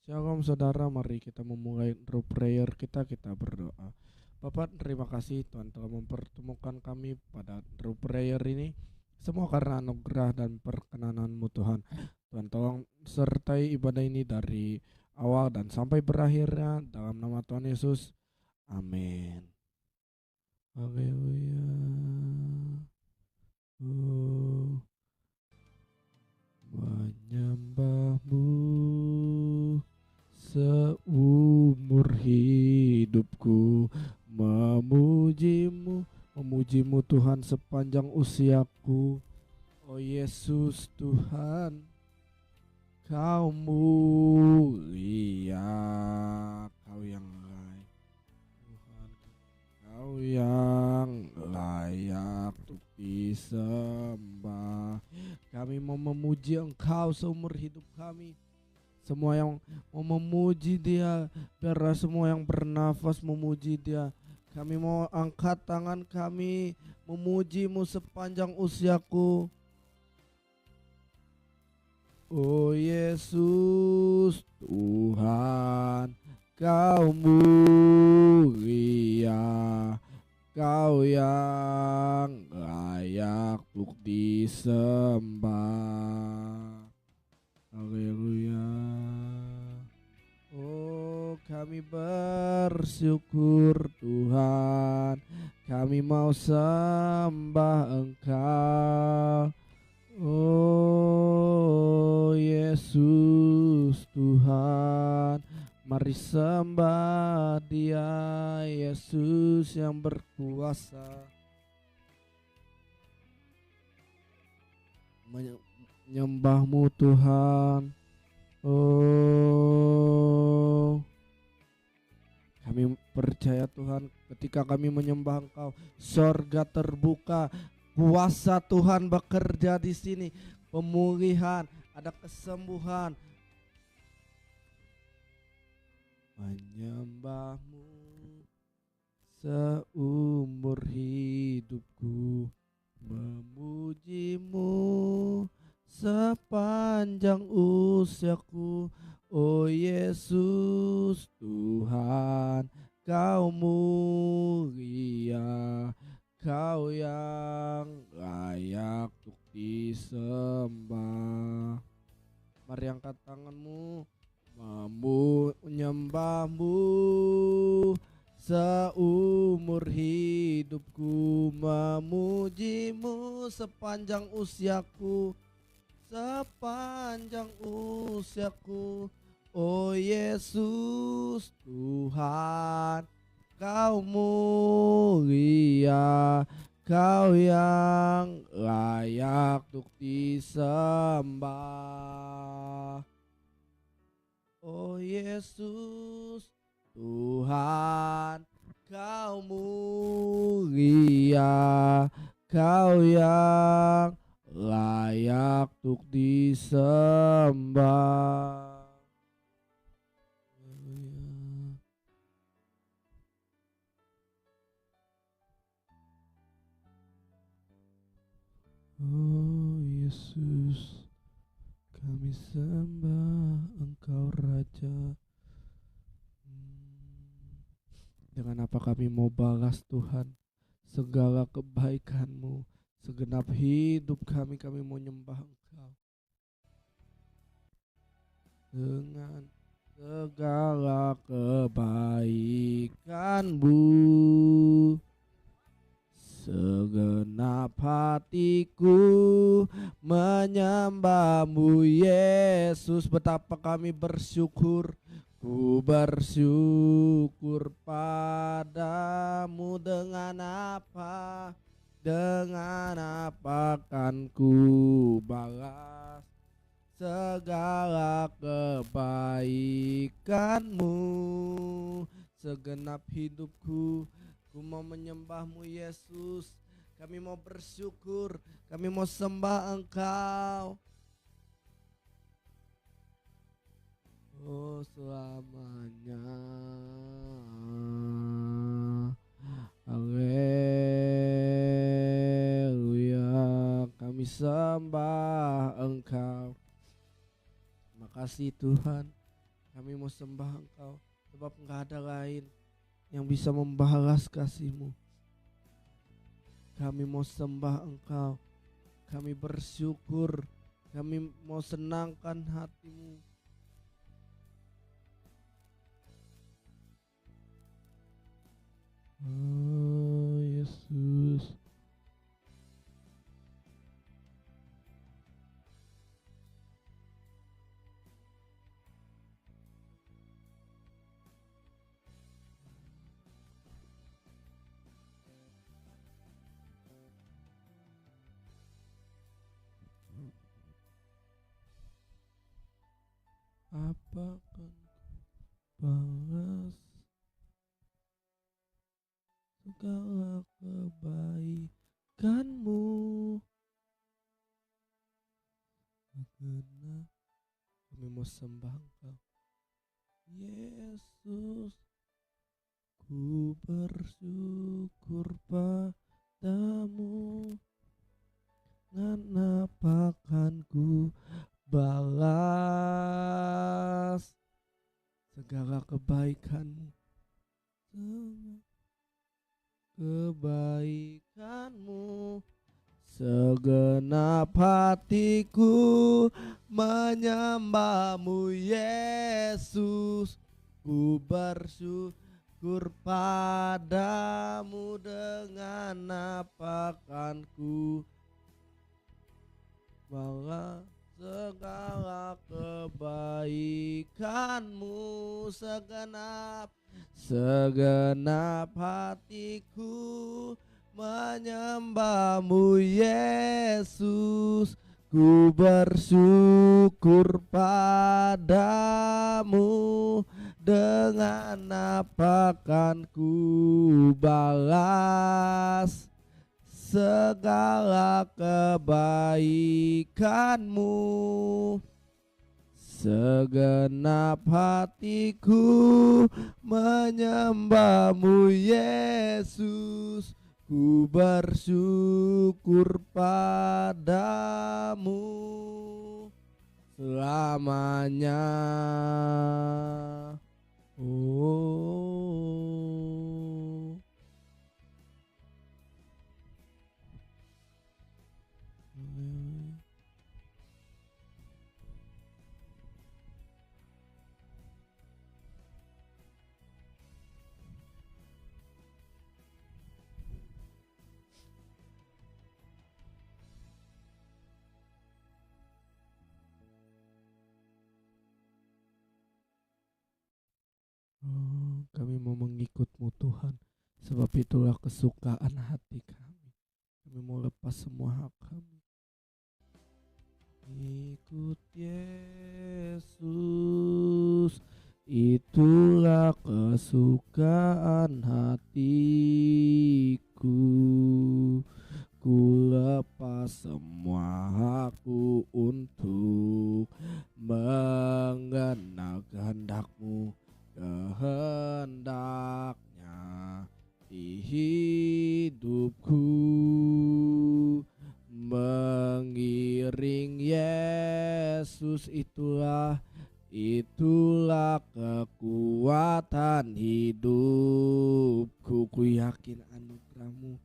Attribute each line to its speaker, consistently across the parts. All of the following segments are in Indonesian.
Speaker 1: Shalom saudara, mari kita memulai room prayer kita berdoa. Bapak, terima kasih Tuhan telah mempertemukan kami pada room prayer ini. Semua karena anugerah dan perkenanan-Mu Tuhan. Tuhan tolong sertai ibadah ini dari awal dan sampai berakhirnya dalam nama Tuhan Yesus. Amin. Haleluya. Menyembahmu seumur hidupku, memujimu Tuhan sepanjang usiaku. Oh Yesus Tuhan, Kau mulia, Kau yang layak Tuhan, Kau yang layak untuk disembah. Kami mau memuji Engkau seumur hidup kami. Semua yang mau memuji Dia, biarlah semua yang bernafas memuji Dia. Kami mau angkat tangan kami memuji-Mu sepanjang usiaku. Oh Yesus Tuhan, Kau mulia, Kau yang layak untuk disembah. Haleluya. Oh, kami bersyukur Tuhan, kami mau sembah Engkau. Oh Yesus Tuhan, mari sembah Dia, Yesus yang berkuasa. Menyembah-Mu Tuhan. Oh, kami percaya Tuhan, ketika kami menyembah Engkau, sorga terbuka, kuasa Tuhan bekerja di sini, pemulihan, ada kesembuhan. Menyembah-Mu seumur hidupku, memuji-Mu sepanjang usiaku. Oh Yesus Tuhan, Kau mulia, Kau yang layak untuk disembah. Mari angkat tanganmu, menyembah-Mu seumur hidupku, memuji-Mu sepanjang usiaku. Sepanjang usiaku, oh Yesus Tuhan, Kau mulia, Kau yang layak untuk disembah. Oh Yesus Tuhan, Kau mulia, Kau yang layak untuk disembah. Oh Yesus, kami sembah Engkau Raja. Dengan apa kami mau balas Tuhan segala kebaikan-Mu, segenap hidup kami mau nyembah Engkau. Dengan segala kebaikan-Mu, segenap hatiku menyembah-Mu Yesus. Betapa kami bersyukur, ku bersyukur padamu. Dengan apa kan ku balas segala kebaikan-Mu. Segenap hidupku ku mau menyembah-Mu Yesus. Kami mau bersyukur, kami mau sembah Engkau. Oh selamanya. Haleluya, kami sembah Engkau. Terima kasih Tuhan, kami Kami mau sembah Engkau sebab nggak ada lain yang bisa membalas kasih-Mu. Kami mau sembah Engkau, kami bersyukur, kami mau senangkan hati-Mu. Oh Yesus. Apa akan balas segala kebaikan-Mu? Karena kami mau sembah Engkau, Yesus. Ku bersyukur padamu, kenapa kan ku balas segala kebaikan-Mu, kebaikan-Mu. Segenap hatiku menyembah-Mu, Yesus. Ku bersyukur padamu, dengan apa kan ku balas segala kebaikan-Mu. Segenap hatiku menyembah-Mu, Yesus. Ku bersyukur padamu, dengan apa kan ku balas segala kebaikan-Mu. Segenap hatiku menyembah-Mu, Yesus. Ku bersyukur padamu selamanya. Oh, kami mau mengikut-Mu Tuhan, sebab itulah kesukaan hati kami. Kami mau lepas semua hak kami. Ikut Yesus, itulah kesukaan hatiku. Ku lepas semua hakku untuk mengenal kehendak-Mu, kehendaknya di hidupku. Mengiring Yesus, itulah kekuatan hidupku. Ku yakin anugerah-Mu,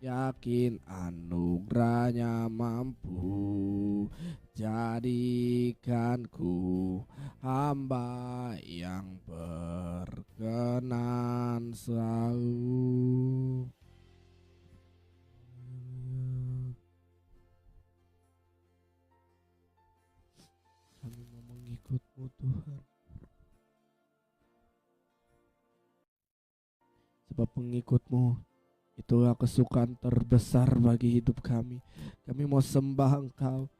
Speaker 1: yakin anugerahnya mampu jadikanku hamba yang berkenan selalu. Kami mau mengikut-Mu Tuhan, sebab pengikut-Mu itulah kesukaan terbesar bagi hidup kami. Kami mau sembah Engkau.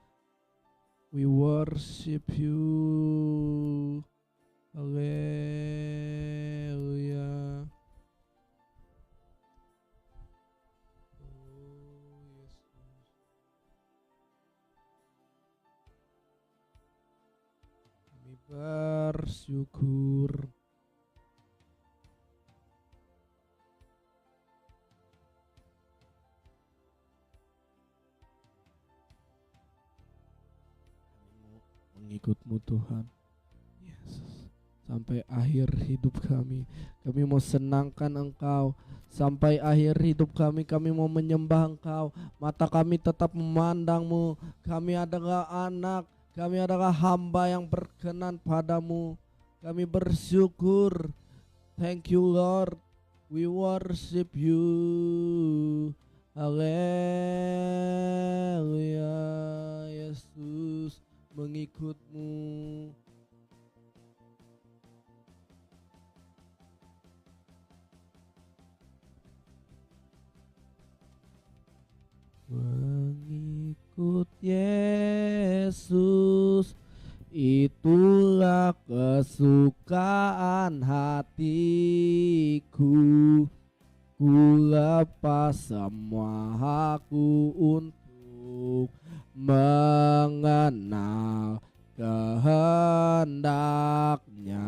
Speaker 1: We worship You. Haleluya. Kami bersyukur. Kami mau mengikut-Mu Tuhan, Yesus, sampai akhir hidup kami. Kami mau senangkan Engkau sampai akhir hidup kami. Kami mau menyembah Engkau. Mata kami tetap memandang-Mu. Kami adalah anak, kami adalah hamba yang berkenan padamu. Kami bersyukur. Thank you Lord. We worship you. Haleluya. Yesus, mengikut-Mu. Mengikut Yesus, itulah kesukaan hatiku. Ku lepas semua hakku untuk mengenal kehendaknya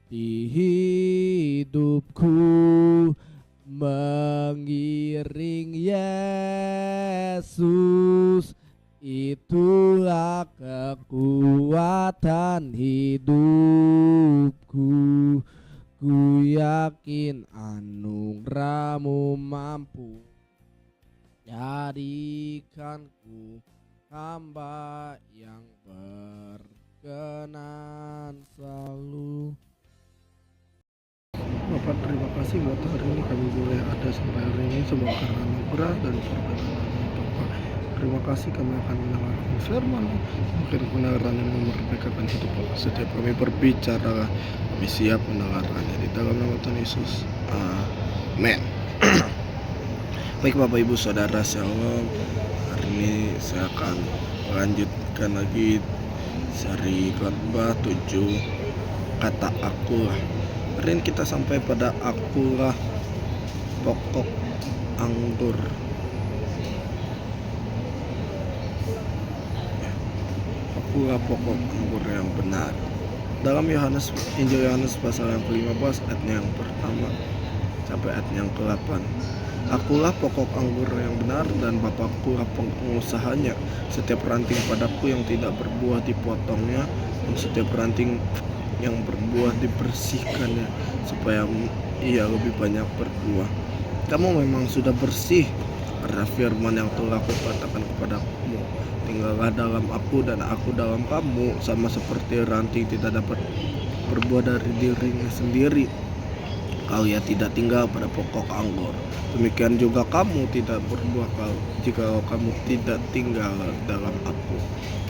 Speaker 1: di hidupku. Mengiring Yesus, itulah kekuatan hidupku. Ku yakin anugerah-Mu mampu jadikanku hamba yang berkenan selalu. Bapak, terima kasih buat hari ini kami boleh ada sampai hari ini, semua karena anugerah dan perkenan Bapak. Terima kasih, kami akan mendengarkan firman, mungkin kebenaran yang memerdekakan hidup Bapak. Setiap kami berbicara, kami siap mendengarkannya di dalam nama Tuhan Yesus. Amin. Baik Bapak Ibu Saudara Shalom, hari ini saya akan melanjutkan lagi seri khotbah 7 kata akulah. Hari ini kita sampai pada akulah pokok anggur. Akulah pokok anggur yang benar. Dalam Injil Yohanes pasal yang ke-15 ayatnya yang pertama sampai ayatnya yang ke-8. Akulah pokok anggur yang benar dan Bapakku lah pengusahanya. Setiap ranting padaku yang tidak berbuah dipotongnya, dan setiap ranting yang berbuah dibersihkannya, supaya ia lebih banyak berbuah. Kamu memang sudah bersih karena firman yang telah aku katakan kepadamu. Tinggallah dalam aku dan aku dalam kamu, sama seperti ranting tidak dapat berbuah dari dirinya sendiri kalau ia tidak tinggal pada pokok anggur. Demikian juga kamu tidak berbuah jika kamu tidak tinggal dalam aku.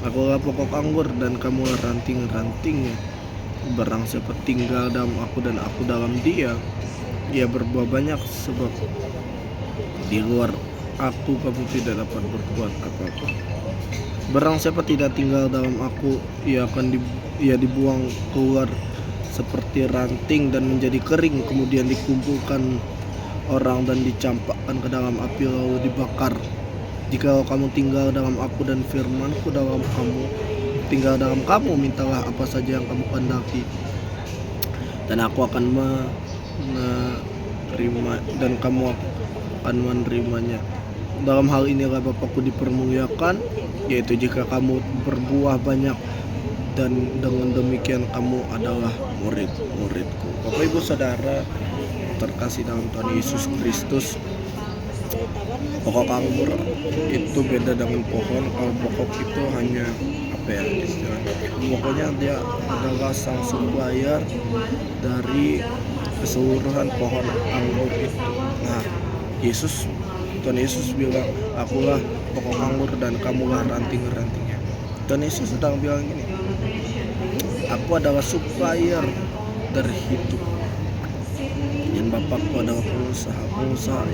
Speaker 1: Akulah pokok anggur dan kamulah ranting-rantingnya. Barang siapa tinggal dalam aku dan aku dalam dia, ia berbuah banyak, sebab di luar aku kamu tidak dapat berbuat apa-apa. Barang siapa tidak tinggal dalam aku, ia dibuang keluar seperti ranting dan menjadi kering, kemudian dikumpulkan orang dan dicampakkan ke dalam api lalu dibakar. Jika kamu tinggal dalam aku dan firmanku dalam kamu tinggal dalam kamu, mintalah apa saja yang kamu kehendaki, dan aku akan menerima dan kamu akan menerimanya. Dalam hal inilah Bapakku dipermuliakan, yaitu jika kamu berbuah banyak, dan dengan demikian kamu adalah murid-muridku. Bapak Ibu Saudara terkasih dalam Tuhan Yesus Kristus, pokok anggur itu beda dengan pohon. Kalau pokok itu hanya istilahnya, pokoknya dia adalah sang supplier dari keseluruhan pohon anggur itu. Nah, Tuhan Yesus bilang, akulah pokok anggur dan kamulah ranting-rantingnya. Tuhan Yesus sedang bilang gini, aku adalah supplier dari hidup, dan Bapakku adalah pengusaha. Pengusaha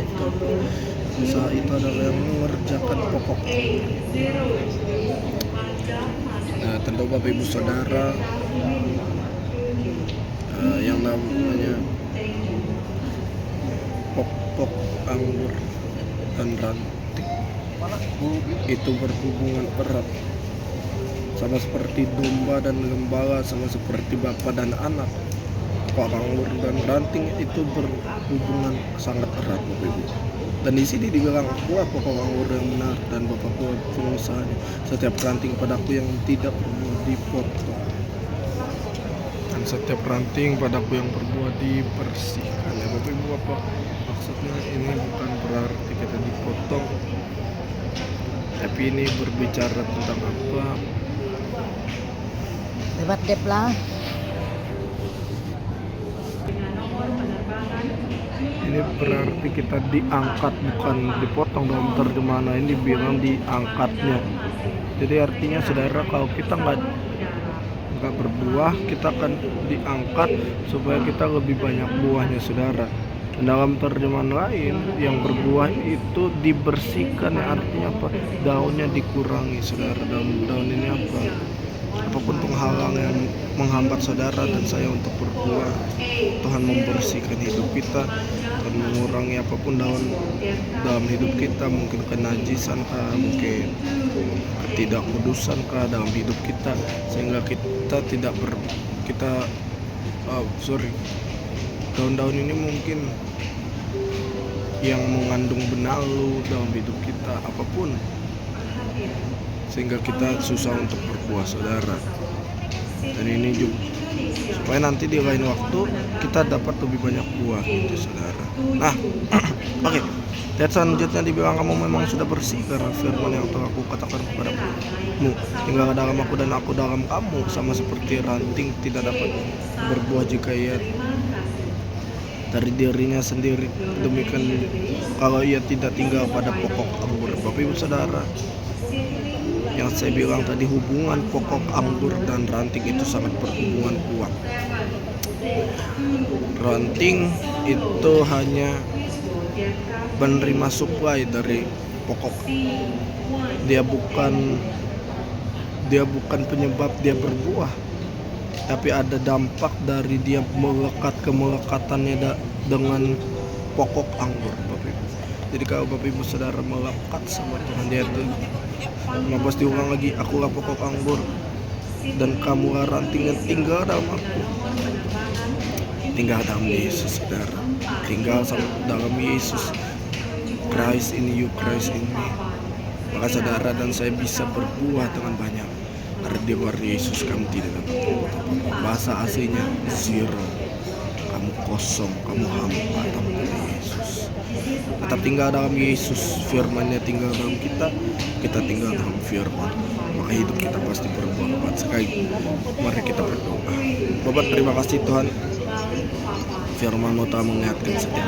Speaker 1: itu adalah yang mengerjakan pokok anggur. Nah, tentu Bapak Ibu Saudara, yang namanya pokok anggur dan ranting itu berhubungan erat, sama seperti domba dan gembala, sama seperti bapa dan anak. Pokok anggur dan ranting itu berhubungan sangat erat Bapak Ibu. Dan di sini dibilang, akulah pokok anggur yang benar dan Bapakku pengusahanya. Setiap ranting padaku yang tidak berbuah dipotong. dan setiap ranting padaku yang berbuah dibersihkan. Ya Bapak Ibu, apa maksudnya? Ini bukan berarti kita dipotong, tapi ini berbicara tentang apa?
Speaker 2: Lewat dep lah.
Speaker 1: Ini berarti kita diangkat, bukan dipotong. Dalam terjemahan ini bilang diangkatnya. Jadi artinya saudara, kalau kita nggak berbuah, kita akan diangkat supaya kita lebih banyak buahnya saudara. Dan dalam terjemahan lain, yang berbuah itu dibersihkan, yang artinya apa? Daunnya dikurangi saudara. Daun ini apa? Apapun penghalang yang menghambat saudara dan saya untuk berbuah, Tuhan membersihkan hidup kita dan mengurangi apapun dalam hidup kita, mungkin kenajisan kah, mungkin ketidakkudusan kah dalam hidup kita, sehingga kita tidak daun-daun ini mungkin yang mengandung benalu dalam hidup kita, apapun, sehingga kita susah untuk berbuah saudara. Dan ini juga supaya nanti di lain waktu kita dapat lebih banyak buah gitu saudara. Nah oke, dan selanjutnya dibilang kamu memang sudah bersih karena firman yang telah aku katakan kepadamu, tinggal dalam aku dan aku dalam kamu, sama seperti ranting tidak dapat berbuah jika ia dari dirinya sendiri, demikian kalau ia tidak tinggal pada pokok anggur. Bapak Ibu saudara, yang saya bilang tadi, hubungan pokok anggur dan ranting itu sangat berhubungan kuat. Ranting itu hanya menerima supply dari pokok. Dia bukan penyebab dia berbuah, tapi ada dampak dari dia melekatannya dengan pokok anggur Bapak Ibu. Jadi kalau Bapak Ibu saudara melekat sama Tuhan, dia itu pas diulang lagi, akulah pokok anggur dan kamulah ranting yang tinggal dalam aku. Tinggal dalam Yesus saudara, tinggal dalam Yesus. Christ in you, Christ in me. Maka saudara dan saya bisa berbuah dengan banyak. Karena di luar Yesus kamu tidak dapat berbuah. Bahasa aslinya zero. Kamu kosong, kamu hampa tanpa Yesus. Tetap tinggal dalam Yesus, firman-Nya tinggal dalam kita tinggal dalam firman, maka hidup kita pasti berbuah kuat sekali. Mari kita berdoa. Bapak, terima kasih Tuhan, firman-Mu telah mengingatkan setiap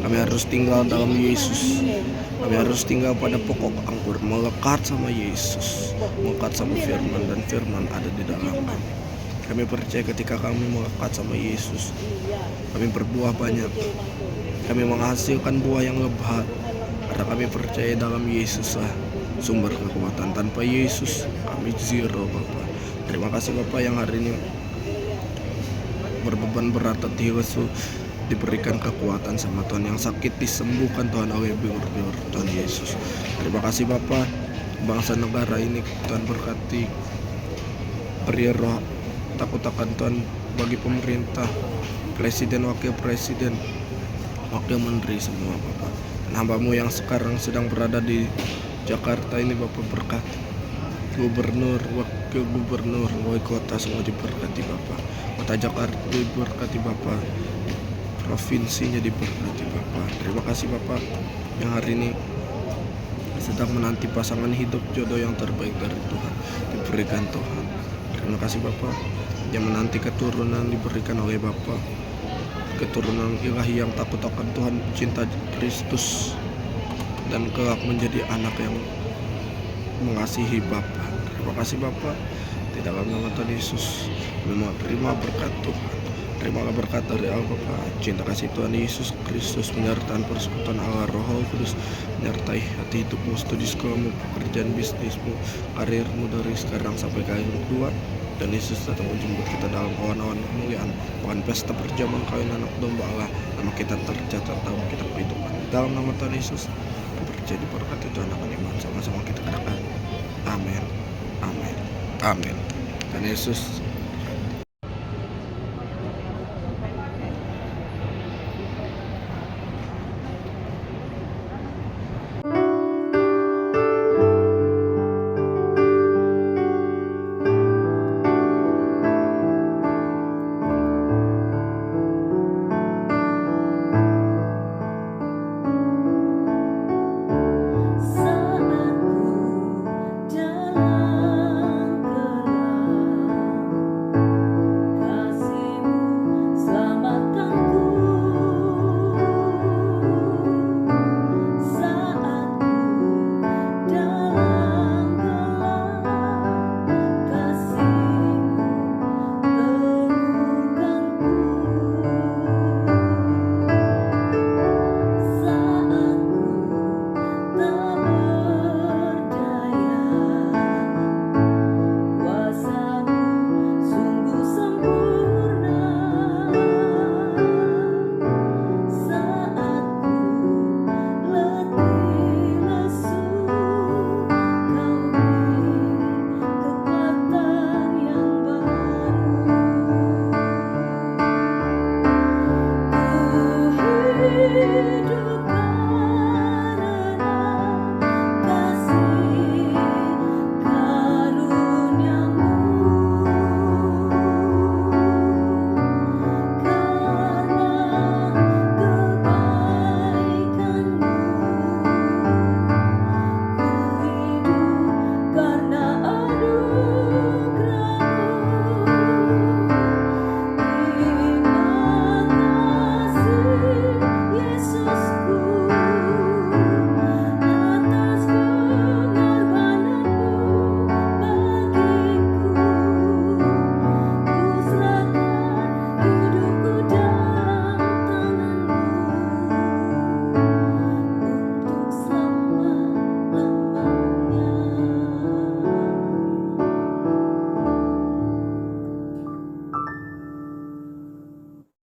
Speaker 1: kami harus tinggal dalam Yesus. Kami harus tinggal pada pokok anggur, melekat sama Yesus, melekat sama firman, dan firman ada di dalam kami. Kami percaya ketika kami melekat sama Yesus, kami berbuah banyak. Kami menghasilkan buah yang lebat karena kami percaya dalam Yesus lah sumber kekuatan. Tanpa Yesus kami zero Bapak. Terima kasih Bapak yang hari ini berbeban berat hati lesu diberikan kekuatan sama Tuhan, yang sakit disembuhkan Tuhan oleh biur-biur Tuhan Yesus. Terima kasih Bapak, bangsa negara ini Tuhan berkati, beri roh takut akan Tuhan bagi pemerintah, presiden, wakil presiden, wakil menteri semua Bapak. Dan hamba-Mu yang sekarang sedang berada di Jakarta ini Bapak berkati, gubernur, wakil gubernur, wali kota semua diberkati Bapak. Kota Jakarta diberkati Bapak, provinsinya diberkati Bapak. Terima kasih Bapak yang hari ini sedang menanti pasangan hidup jodoh yang terbaik dari Tuhan, diberikan Tuhan. Terima kasih Bapak yang menanti keturunan diberikan oleh Bapak, keturunan ilahi yang takut akan Tuhan, cinta Kristus, dan kelak menjadi anak yang mengasihi Bapa. Terima kasih Bapa, di dalam nama Tuhan Yesus memang terima berkat Tuhan. Terimalah berkat dari Allah Bapa, cinta kasih Tuhan Yesus Kristus, menyertai persekutuan Allah Roh Kudus, menyertai hati hidupmu, studi sekolahmu, pekerjaan bisnismu, karirmu dari sekarang sampai kali kedua. Dan Yesus datang menjemput kita dalam awan-awan kemuliaan, bukan pesta perjamuan kawin anak domba Allah. Nama kita tercatat dalam kitab kehidupan. Dalam nama Tuhan Yesus percaya diberkati Tuhan akan iman, sama-sama kita katakan amin, amin, amin. Dan Yesus